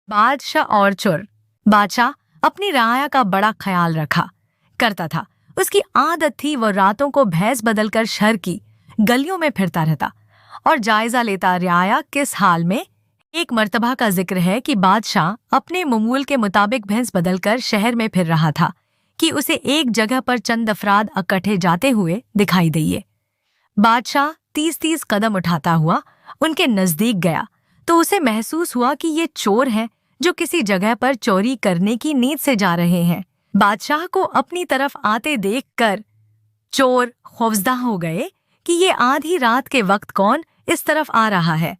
बादशाह और चोर। बादशाह अपनी राया का बड़ा ख्याल रखा करता था। उसकी आदत थी वो रातों को भैंस बदलकर शहर की गलियों में फिरता रहता और जायजा लेता राया किस हाल में। एक मर्तबा का जिक्र है कि बादशाह अपने मामूल के मुताबिक भैंस बदलकर शहर में फिर रहा था कि उसे एक जगह पर चंद अफराद इकट्ठे जाते हुए दिखाई दिए। बादशाह 30-30 कदम उठाता हुआ उनके नजदीक गया तो उसे महसूस हुआ कि ये चोर हैं जो किसी जगह पर चोरी करने की नीयत से जा रहे हैं। बादशाह को अपनी तरफ आते देखकर चोर खौफजदा हो गए कि ये आधी रात के वक्त कौन इस तरफ आ रहा है।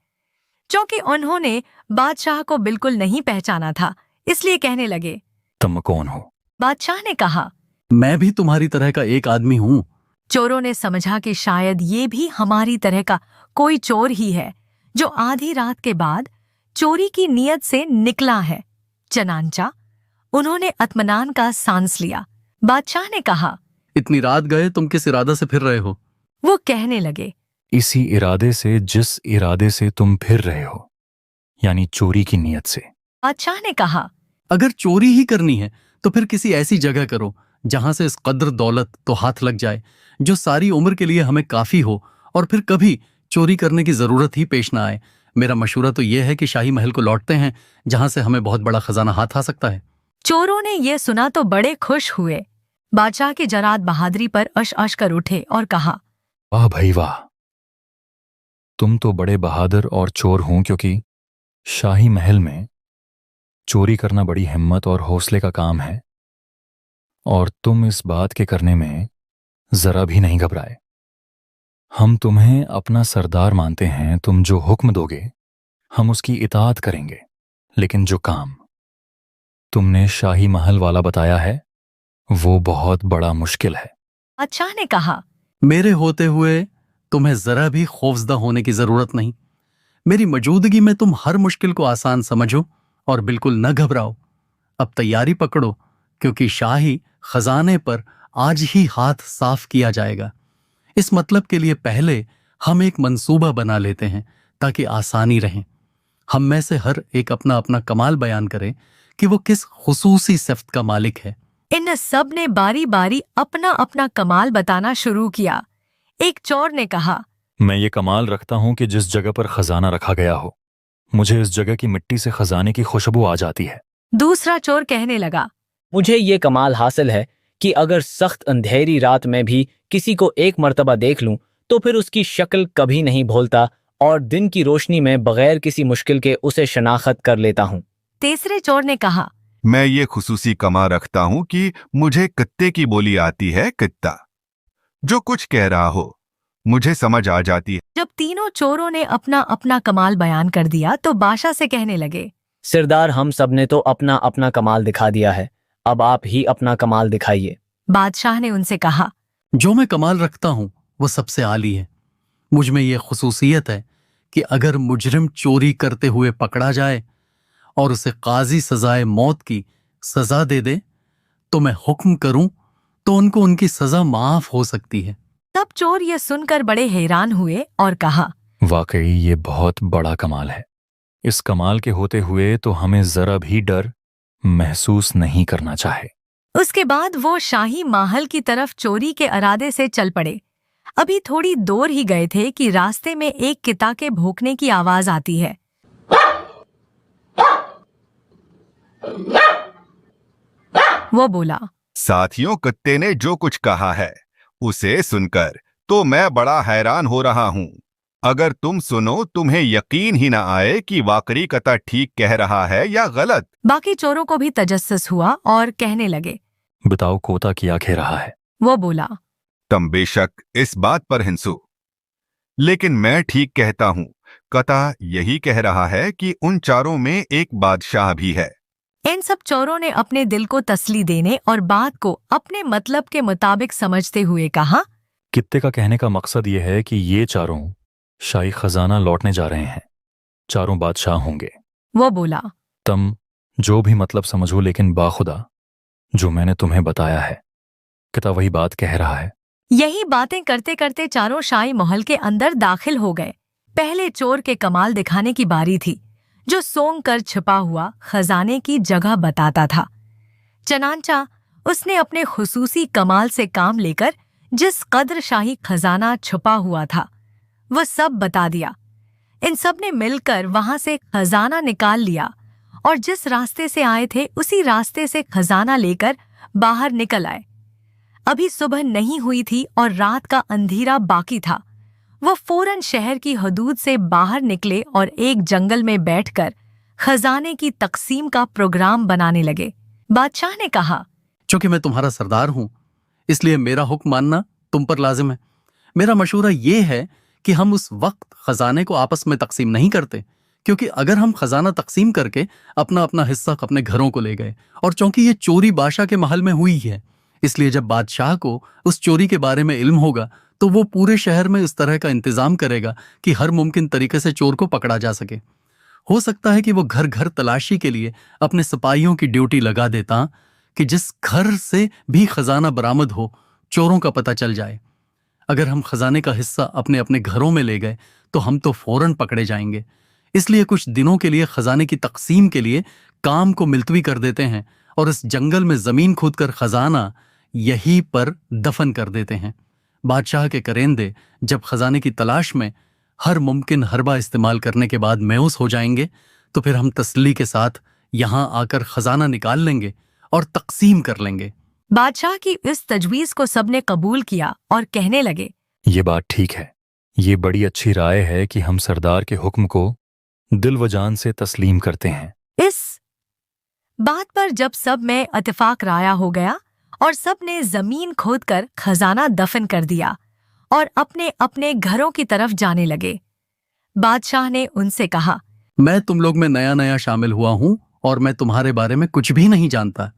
क्योंकि उन्होंने बादशाह को बिल्कुल नहीं पहचाना था, इसलिए कहने लगे, तुम कौन हो? बादशाह ने कहा, मैं भी तुम्हारी तरह का एक आदमी हूँ। चोरों ने समझा कि शायद ये भी हमारी तरह का कोई चोर ही है जो आधी रात के बाद चोरी की नीयत से निकला है। चनांचा उन्होंने इत्मीनान का सांस लिया। बादशाह ने कहा, इतनी रात गए तुम किस इरादा से फिर रहे हो? वो कहने लगे, इसी इरादे से जिस इरादे से तुम फिर रहे हो, यानी चोरी की नीयत से। बादशाह ने कहा, अगर चोरी ही करनी है तो फिर किसी ऐसी जगह करो जहां से इस कद्र दौलत तो हाथ लग जाए जो सारी उम्र के लिए हमें काफी हो और फिर कभी चोरी करने की जरूरत ही पेश ना आए। मेरा मशवरा तो यह है कि शाही महल को लौटते हैं जहां से हमें बहुत बड़ा खजाना हाथ आ सकता है। चोरों ने यह सुना तो बड़े खुश हुए। बादशाह के जराद बहादुरी पर अश कर उठे और कहा, वाह भाई वाह, तुम तो बड़े बहादुर और चोर हो, क्योंकि शाही महल में चोरी करना बड़ी हिम्मत और हौसले का काम है और तुम इस बात के करने में जरा भी नहीं घबराए। हम तुम्हें अपना सरदार मानते हैं, तुम जो हुक्म दोगे हम उसकी इताअत करेंगे, लेकिन जो काम तुमने शाही महल वाला बताया है वो बहुत बड़ा मुश्किल है। बादशाह ने कहा, मेरे होते हुए तुम्हें जरा भी खौफजदा होने की जरूरत नहीं। मेरी मौजूदगी में तुम हर मुश्किल को आसान समझो और बिल्कुल न घबराओ। अब तैयारी पकड़ो, क्योंकि शाही खजाने पर आज ही हाथ साफ किया जाएगा। इस मतलब के लिए पहले हम एक मंसूबा बना लेते हैं ताकि आसानी रहे। हम में से हर एक अपना अपना कमाल बयान करे कि वो किस खुसूसी सिफ्त का मालिक है। इन सब ने बारी बारी अपना अपना कमाल बताना शुरू किया। एक चोर ने कहा, मैं ये कमाल रखता हूं कि जिस जगह पर खजाना रखा गया हो, मुझे इस जगह की मिट्टी से खजाने की खुशबू आ जाती है। दूसरा चोर कहने लगा, मुझे ये कमाल हासिल है कि अगर सख्त अंधेरी रात में भी किसी को एक मर्तबा देख लूं तो फिर उसकी शक्ल कभी नहीं भूलता और दिन की रोशनी में बगैर किसी मुश्किल के उसे शनाख्त कर लेता हूं। तीसरे चोर ने कहा, मैं ये खुसूसी कमाल रखता हूं कि मुझे कुत्ते की बोली आती है। कुत्ता जो कुछ कह रहा हो मुझे समझ आ जाती है। जब तीनों चोरों ने अपना अपना कमाल बयान कर दिया तो बादशाह से कहने लगे, सरदार, हम सब ने तो अपना अपना कमाल दिखा दिया है, अब आप ही अपना कमाल दिखाइए। बादशाह ने उनसे कहा, जो मैं कमाल रखता हूं वो सबसे आली है। मुझ में यह खुसूसियत है कि अगर मुजरिम चोरी करते हुए पकड़ा जाए और उसे काजी सजाए मौत की सजा दे दे तो मैं हुक्म करूं तो उनको उनकी सजा माफ हो सकती है। तब चोर यह सुनकर बड़े हैरान हुए और कहा, वाकई ये बहुत बड़ा कमाल है। इस कमाल के होते हुए तो हमें जरा भी डर महसूस नहीं करना चाहे। उसके बाद वो शाही महल की तरफ चोरी के इरादे से चल पड़े। अभी थोड़ी दूर ही गए थे कि रास्ते में एक किता के भौंकने की आवाज आती है। वो बोला, साथियों, कुत्ते ने जो कुछ कहा है उसे सुनकर तो मैं बड़ा हैरान हो रहा हूं। अगर तुम सुनो तुम्हें यकीन ही ना आए कि वाकई कता ठीक कह रहा है या गलत। बाकी चोरों को भी तजस्सुस हुआ और कहने लगे, बताओ कोता क्या कह रहा है? वो बोला, तुम बेशक इस बात पर हिंसू, लेकिन मैं ठीक कहता हूं। कता यही कह रहा है कि उन चारों में एक बादशाह भी है। इन सब चोरों ने अपने दिल को तसल्ली देने और बात को अपने मतलब के मुताबिक समझते हुए कहा, कित्ते का कहने का मकसद यह है कि ये चारों शाही खजाना लौटने जा रहे हैं, चारों बादशाह होंगे। वो बोला, तुम जो भी मतलब समझो, लेकिन बाखुदा जो मैंने तुम्हें बताया है किता वही बात कह रहा है। यही बातें करते करते चारों शाही महल के अंदर दाखिल हो गए। पहले चोर के कमाल दिखाने की बारी थी। जो सोंग कर छिपा हुआ खजाने की जगह बताता था। चनांचा उसने अपने खुसूसी कमाल से काम लेकर जिस कद्र शाही खजाना छुपा हुआ था वह सब बता दिया। इन सब ने मिलकर वहां से खजाना निकाल लिया और जिस रास्ते से आए थे उसी रास्ते से खजाना लेकर बाहर निकल आए। अभी सुबह नहीं हुई थी और रात का अंधेरा बाकी था। वह फौरन शहर की हदूद से बाहर निकले और एक जंगल में बैठकर खजाने की तकसीम का प्रोग्राम बनाने लगे। बादशाह ने कहा, चूंकि मैं तुम्हारा सरदार हूं, इसलिए मेरा हुक्म मानना तुम पर लाजिम है। मेरा मशवरा ये है कि हम उस वक्त खजाने को आपस में तकसीम नहीं करते, क्योंकि अगर हम खजाना तकसीम करके अपना अपना हिस्सा अपने घरों को ले गए, और चूंकि ये चोरी बादशाह के महल में हुई है, इसलिए जब बादशाह को उस चोरी के बारे में इल्म होगा तो वो पूरे शहर में इस तरह का इंतजाम करेगा कि हर मुमकिन तरीके से चोर को पकड़ा जा सके। हो सकता है कि वो घर घर तलाशी के लिए अपने सिपाहियों की ड्यूटी लगा देता कि जिस घर से भी खजाना बरामद हो चोरों का पता चल जाए। अगर हम खजाने का हिस्सा अपने अपने घरों में ले गए तो हम तो फौरन पकड़े जाएंगे। इसलिए कुछ दिनों के लिए खजाने की तकसीम के लिए काम को मुलतवी कर देते हैं और इस जंगल में जमीन खोदकर खजाना यहीं पर दफन कर देते हैं। बादशाह के करेंदे जब खजाने की तलाश में हर मुमकिन हरबा इस्तेमाल करने के बाद मायूस हो जाएंगे तो फिर हम तसल्ली के साथ यहां आकर खजाना निकाल लेंगे और तकसीम कर लेंगे। बादशाह की इस तजवीज को सबने कबूल किया और कहने लगे, ये बात ठीक है। ये बड़ी अच्छी राय है कि हम सरदार के हुक्म को दिल व जान से तस्लीम करते हैं। इस बात पर जब सब में इत्तेफाक राया हो गया और सब ने जमीन खोदकर खजाना दफन कर दिया और अपने अपने घरों की तरफ जाने लगे। बादशाह ने उनसे कहा, मैं तुम लोग में नया नया शामिल हुआ हूं और मैं तुम्हारे बारे में कुछ भी नहीं जानता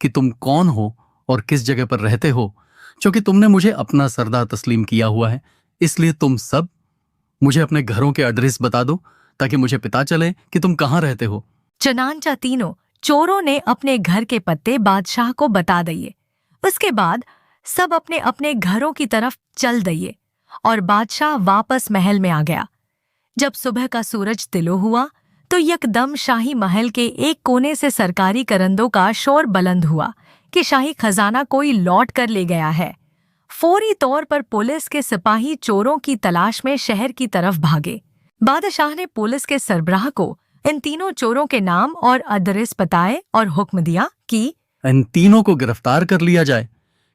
कि तुम कौन हो और किस जगह पर रहते हो। क्योंकि तुमने मुझे अपना सरदार तस्लीम किया हुआ है, इसलिए तुम सब मुझे अपने घरों के एड्रेस बता दो ताकि मुझे पता चले कि तुम कहाँ रहते हो। चनांचा तीनों चोरों ने अपने घर के पत्ते बादशाह को बता दिए। उसके बाद सब अपने अपने घरों की तरफ चल दिए और बादशाह वापस महल में आ गया। जब सुबह का सूरज तिलो हुआ तो यकदम शाही महल के एक कोने से सरकारी करंदों का शोर बुलंद हुआ कि शाही खजाना कोई लौट कर ले गया है। फौरी तौर पर पुलिस के सिपाही चोरों की तलाश में शहर की तरफ भागे। बादशाह ने पुलिस के सरबराह को इन तीनों चोरों के नाम और एड्रेस बताए और हुक्म दिया कि इन तीनों को गिरफ्तार कर लिया जाए,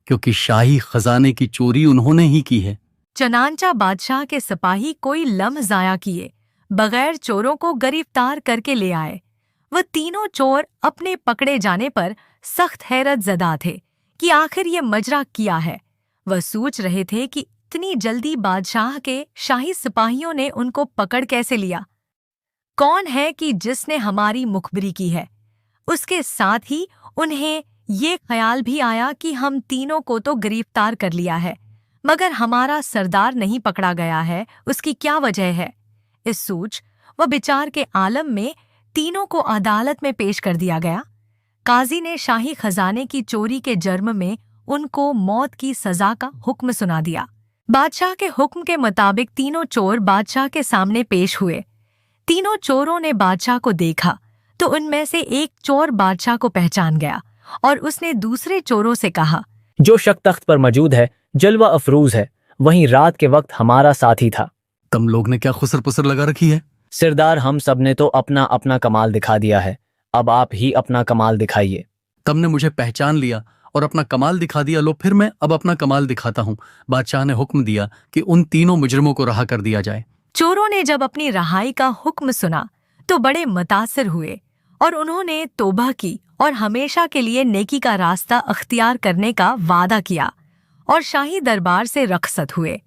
क्योंकि शाही खजाने की चोरी उन्होंने ही की है। चनांचा बादशाह के सिपाही कोई लम्ह जाया किए बगैर चोरों को गिरफ्तार करके ले आए। वह तीनों चोर अपने पकड़े जाने पर सख्त हैरत ज़दा थे कि आखिर ये मजरा किया है। वह सोच रहे थे कि इतनी जल्दी बादशाह के शाही सिपाहियों ने उनको पकड़ कैसे लिया। कौन है कि जिसने हमारी मुखबिरी की है। उसके साथ ही उन्हें ये ख्याल भी आया कि हम तीनों को तो गिरफ्तार कर लिया है, मगर हमारा सरदार नहीं पकड़ा गया है, उसकी क्या वजह है। इस सोच व विचार के आलम में तीनों को अदालत में पेश कर दिया गया। काजी ने शाही खजाने की चोरी के जुर्म में उनको मौत की सजा का हुक्म सुना दिया। बादशाह के हुक्म के मुताबिक तीनों चोर बादशाह के सामने पेश हुए। तीनों चोरों ने बादशाह को देखा तो उनमें से एक चोर बादशाह को पहचान गया और उसने दूसरे चोरों से कहा, जो शख्स तख्त पर मौजूद है जलवा अफरूज है, वहीं रात के वक्त हमारा साथी था। तुम लोग ने क्या खुसर पुसर लगा रखी है। सरदार, हम सब ने तो अपना अपना कमाल दिखा दिया है, अब आप ही अपना कमाल दिखाइए। तुमने मुझे पहचान लिया और अपना कमाल दिखा दिया, लो फिर मैं अब अपना कमाल दिखाता हूँ। बादशाह ने हुक्म दिया कि उन तीनों मुजरिमों को रहा कर दिया जाए। चोरों ने जब अपनी रहाई का हुक्म सुना तो बड़े मुतासिर हुए और उन्होंने तौबा की और हमेशा के लिए नेकी का रास्ता अख्तियार करने का वादा किया और शाही दरबार से रखसत हुए।